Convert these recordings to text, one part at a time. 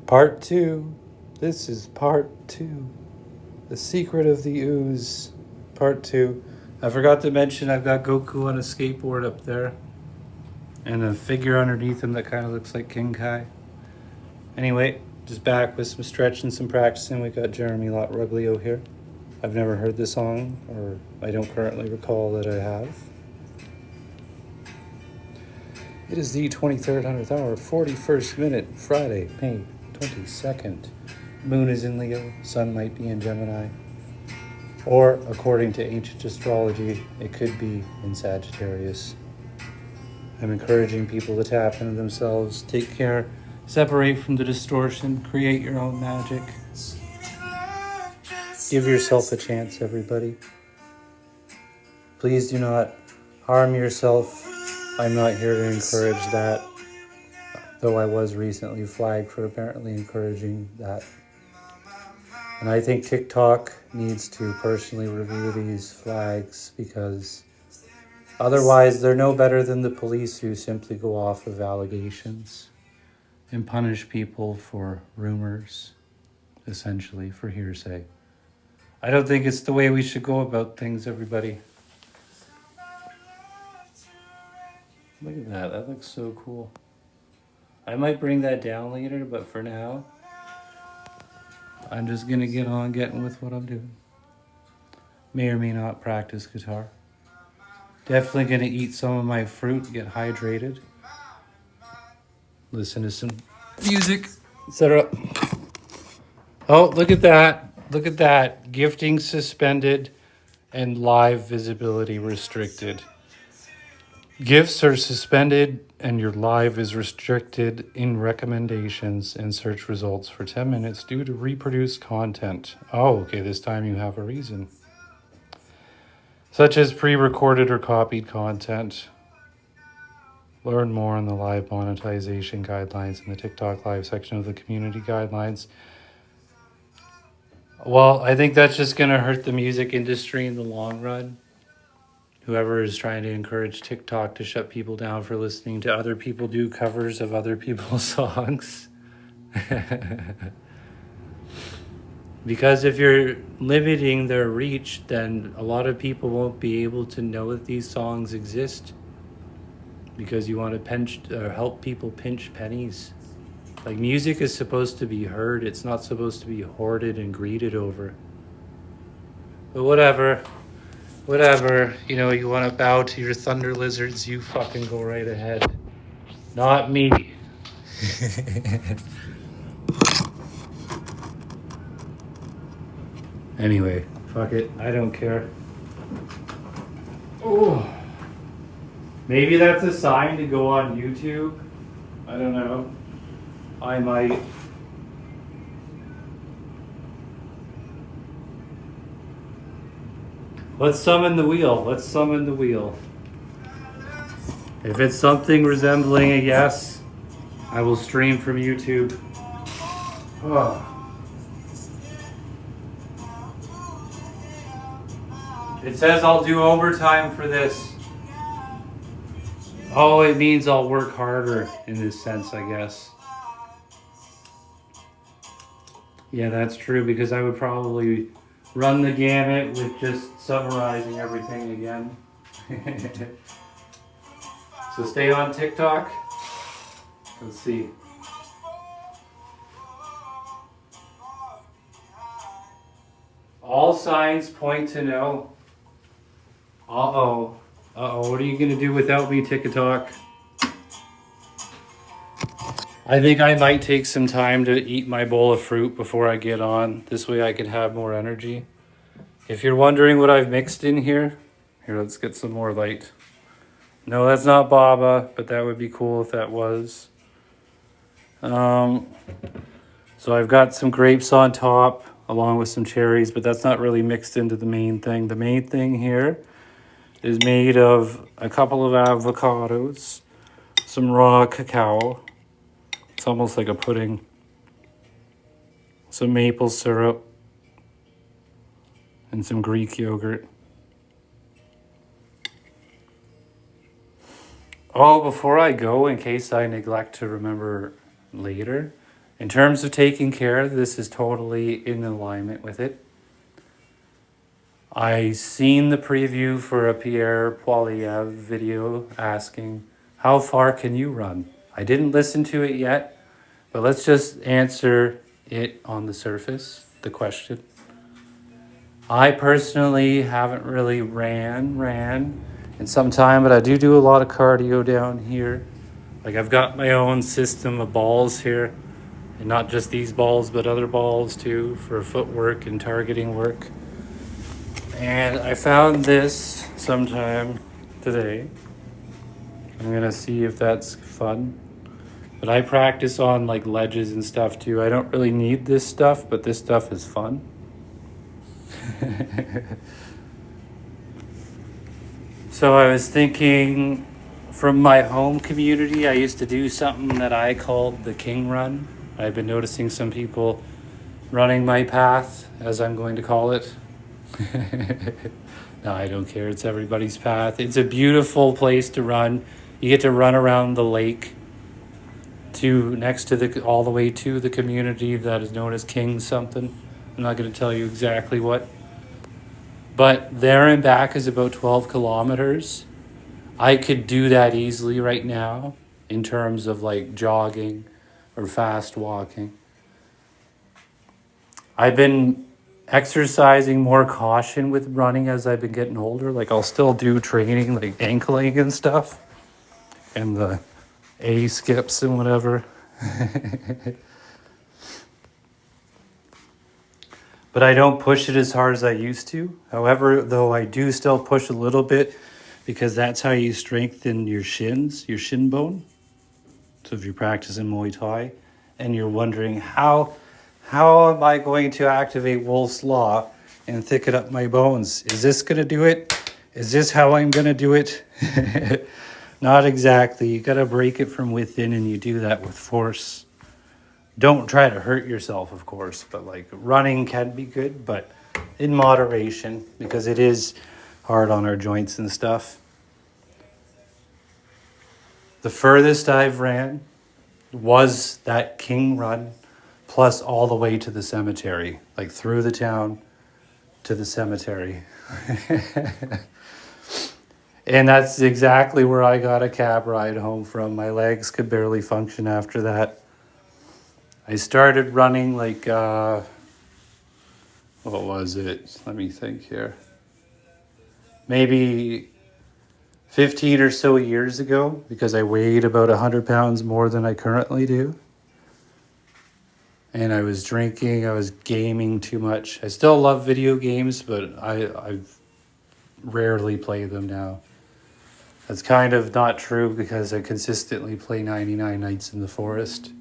Part 2. This is part 2. The Secret of the Ooze. Part 2. I forgot to mention I've got Goku on a skateboard up there. And a figure underneath him that kind of looks like King Kai. Anyway, just back with some stretching and some practicing. We got Jeremy Ruglio here. I've never heard this song, or I don't currently recall that I have. It is the 23rd, 100th hour, 41st minute, Friday, May 22nd. Moon is in Leo, sun might be in Gemini. Or, according to ancient astrology, it could be in Sagittarius. I'm encouraging people to tap into themselves, take care, separate from the distortion, create your own magic. Give yourself a chance, everybody. Please do not harm yourself. I'm not here to encourage that, though I was recently flagged for apparently encouraging that. And I think TikTok needs to personally review these flags, because otherwise they're no better than the police, who simply go off of allegations and punish people for rumors, essentially, for hearsay. I don't think it's the way we should go about things, everybody. Look at that. That looks so cool. I might bring that down later, but for now, I'm just going to get on getting with what I'm doing. May or may not practice guitar. Definitely going to eat some of my fruit, get hydrated. Listen to some music, etc. Oh, look at that. Look at that. Gifting suspended and live visibility restricted. Gifts are suspended and your live is restricted in recommendations and search results for 10 minutes due to reproduced content. Oh, okay, this time you have a reason. Such as pre-recorded or copied content. Learn more on the live monetization guidelines in the TikTok live section of the community guidelines. Well, I think that's just going to hurt the music industry in the long run. Whoever is trying to encourage TikTok to shut people down for listening to other people do covers of other people's songs. Because if you're limiting their reach, then a lot of people won't be able to know that these songs exist. Because you want to pinch or help people pinch pennies. Like, music is supposed to be heard. It's not supposed to be hoarded and greeted over. But whatever. Whatever. You know, you want to bow to your thunder lizards, you fucking go right ahead. Not me. Anyway, fuck it. I don't care. Oh. Maybe that's a sign to go on YouTube. I don't know. I might. Let's summon the wheel. Let's summon the wheel. If it's something resembling a yes, I will stream from YouTube. Oh. It says I'll do overtime for this. Oh, it means I'll work harder in this sense, I guess. Yeah, that's true, because I would probably run the gamut with just summarizing everything again. So stay on TikTok. Let's see. All signs point to no. Uh-oh. Uh-oh, what are you going to do without me, TikTok? I think I might take some time to eat my bowl of fruit before I get on. This way I can have more energy. If you're wondering what I've mixed in here, let's get some more light. No, that's not baba, but that would be cool if that was. So I've got some grapes on top, along with some cherries, but that's not really mixed into the main thing. The main thing here is made of a couple of avocados, some raw cacao. It's almost like a pudding. Some maple syrup. And some Greek yogurt. Oh, before I go, in case I neglect to remember later, In terms of taking care, this is totally in alignment with it. I seen the preview for a Pierre Poilievre video asking, how far can you run? I didn't listen to it yet, but let's just answer it on the surface, the question. I personally haven't really ran in some time, but I do a lot of cardio down here. Like I've got my own system of balls here, and not just these balls, but other balls too for footwork and targeting work. And I found this sometime today. I'm gonna see if that's fun. But I practice on like ledges and stuff too. I don't really need this stuff, but this stuff is fun. So I was thinking, from my home community, I used to do something that I called the King Run. I've been noticing some people running my path, as I'm going to call it. No, I don't care. It's everybody's path. It's a beautiful place to run. You get to run around the lake to next to the all the way to the community that is known as King something. I'm not going to tell you exactly what. But there and back is about 12 kilometers. I could do that easily right now in terms of like jogging or fast walking. I've been exercising more caution with running as I've been getting older. Like I'll still do training like ankling and stuff and the A skips and whatever. But I don't push it as hard as I used to. However, though I do still push a little bit because that's how you strengthen your shins, your shin bone. So if you're practicing Muay Thai and you're wondering how am I going to activate Wolf's Law and thicken up my bones? Is this going to do it? Is this how I'm going to do it? Not exactly. You got to break it from within, and you do that with force. Don't try to hurt yourself, of course, but like running can be good, but in moderation because it is hard on our joints and stuff. The furthest I've ran was that King Run plus all the way to the cemetery, like through the town to the cemetery. And that's exactly where I got a cab ride home from. My legs could barely function after that. I started running like, what was it? Let me think here. Maybe 15 or so years ago because I weighed about 100 pounds more than I currently do. And I was drinking, I was gaming too much. I still love video games, but I rarely play them now. That's kind of not true because I consistently play 99 Nights in the Forest.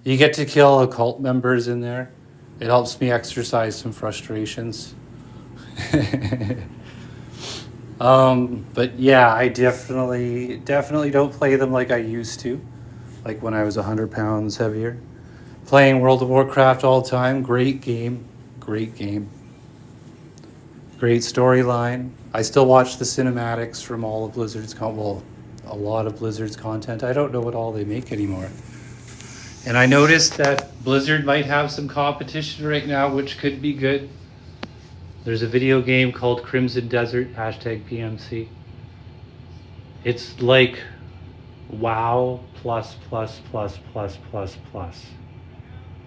You get to kill occult members in there. It helps me exercise some frustrations. But yeah, I definitely don't play them like I used to, like when I was 100 pounds heavier. Playing World of Warcraft all the time, great game, great storyline. I still watch the cinematics from all of Blizzard's a lot of Blizzard's content. I don't know what all they make anymore. And I noticed that Blizzard might have some competition right now, which could be good. There's a video game called Crimson Desert, #PMC. It's like WoW plus plus plus plus plus plus.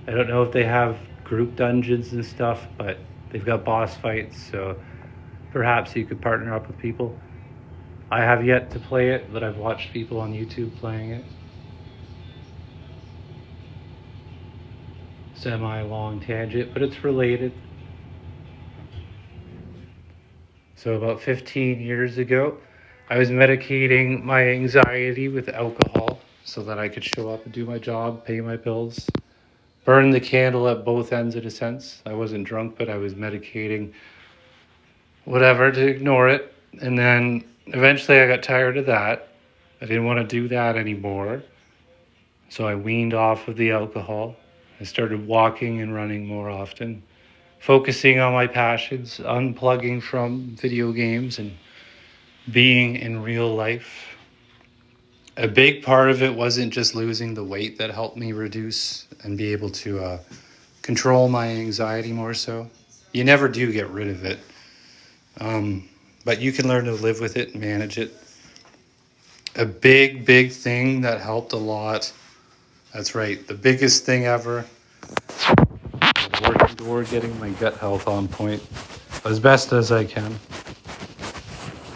I don't know if they have group dungeons and stuff, but they've got boss fights, so perhaps you could partner up with people. I have yet to play it, but I've watched people on YouTube playing it. Semi-long tangent, but it's related. So about 15 years ago, I was medicating my anxiety with alcohol so that I could show up and do my job, pay my bills, burn the candle at both ends in a sense. I wasn't drunk, but I was medicating whatever to ignore it. And then eventually I got tired of that. I didn't want to do that anymore. So I weaned off of the alcohol. I started walking and running more often, focusing on my passions, unplugging from video games and being in real life. A big part of it wasn't just losing the weight that helped me reduce and be able to control my anxiety more so. You never do get rid of it, but you can learn to live with it and manage it. A big thing that helped a lot. That's right. The biggest thing ever. Working toward getting my gut health on point as best as I can.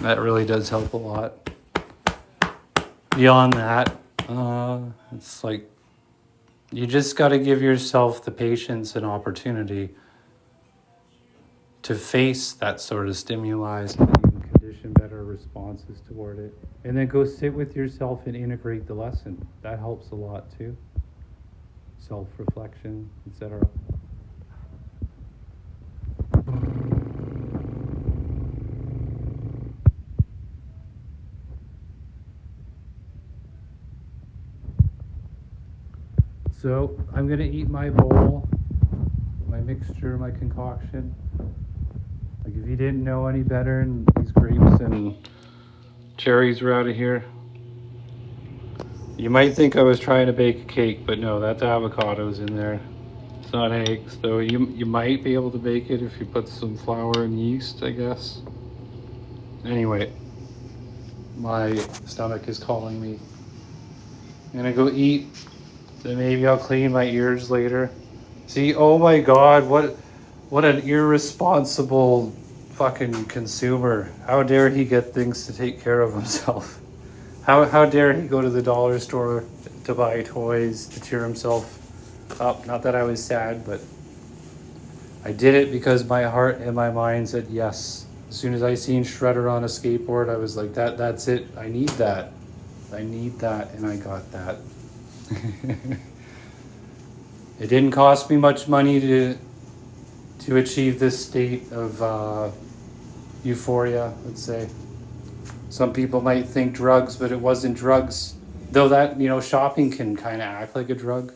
That really does help a lot. Beyond that, it's like you just got to give yourself the patience and opportunity to face that sort of stimuli so that you can condition better responses toward it. And then go sit with yourself and integrate the lesson. That helps a lot too. Self-reflection, etc. So I'm gonna eat my bowl, my mixture, my concoction. Like if you didn't know any better and these grapes and cherries were out of here, you might think I was trying to bake a cake, but no, that's avocados in there. It's not eggs, though. You might be able to bake it if you put some flour and yeast, I guess. Anyway, my stomach is calling me. I'm gonna go eat, then maybe I'll clean my ears later. See, oh my god, what an irresponsible fucking consumer. How dare he get things to take care of himself? How dare he go to the dollar store to buy toys to cheer himself up? Not that I was sad, but I did it because my heart and my mind said yes. As soon as I seen Shredder on a skateboard, I was like, that's it. I need that. I need that, and I got that. It didn't cost me much money to achieve this state of euphoria, let's say. Some people might think drugs, but it wasn't drugs. Though that, shopping can kind of act like a drug.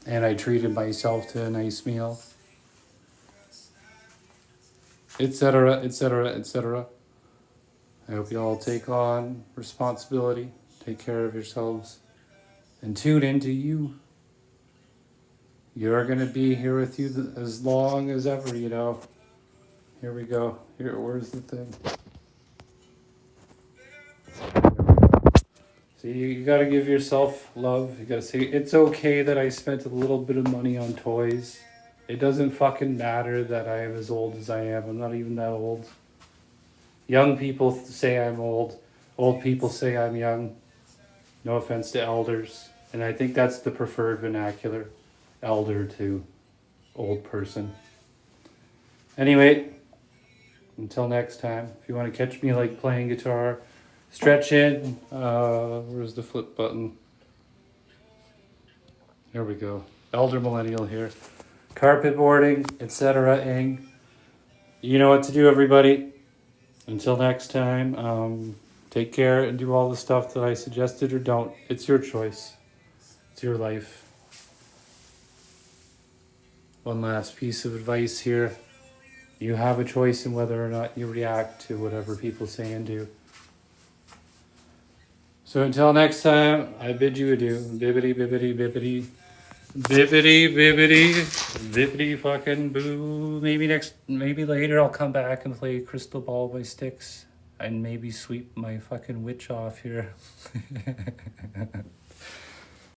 And I treated myself to a nice meal, etc., etc., etc. I hope you all take on responsibility, take care of yourselves, and tune into you. You're going to be here with you as long as ever, Here we go. Where's the thing? See, you got to give yourself love. You got to say, it's okay that I spent a little bit of money on toys. It doesn't fucking matter that I am as old as I am. I'm not even that old. Young people say I'm old. Old people say I'm young. No offense to elders. And I think that's the preferred vernacular. Elder to old person. Anyway, until next time, if you want to catch me like playing guitar, stretching, where's the flip button? There we go. Elder millennial here. Carpet boarding, etc. ing. You know what to do, everybody. Until next time, take care and do all the stuff that I suggested or don't. It's your choice. It's your life. One last piece of advice here. You have a choice in whether or not you react to whatever people say and do. So until next time, I bid you adieu. Bibbity, bibbity, bibbity. Bibbity, bibbity, bibbity fucking boo. Maybe later I'll come back and play crystal ball by sticks. And maybe sweep my fucking witch off here.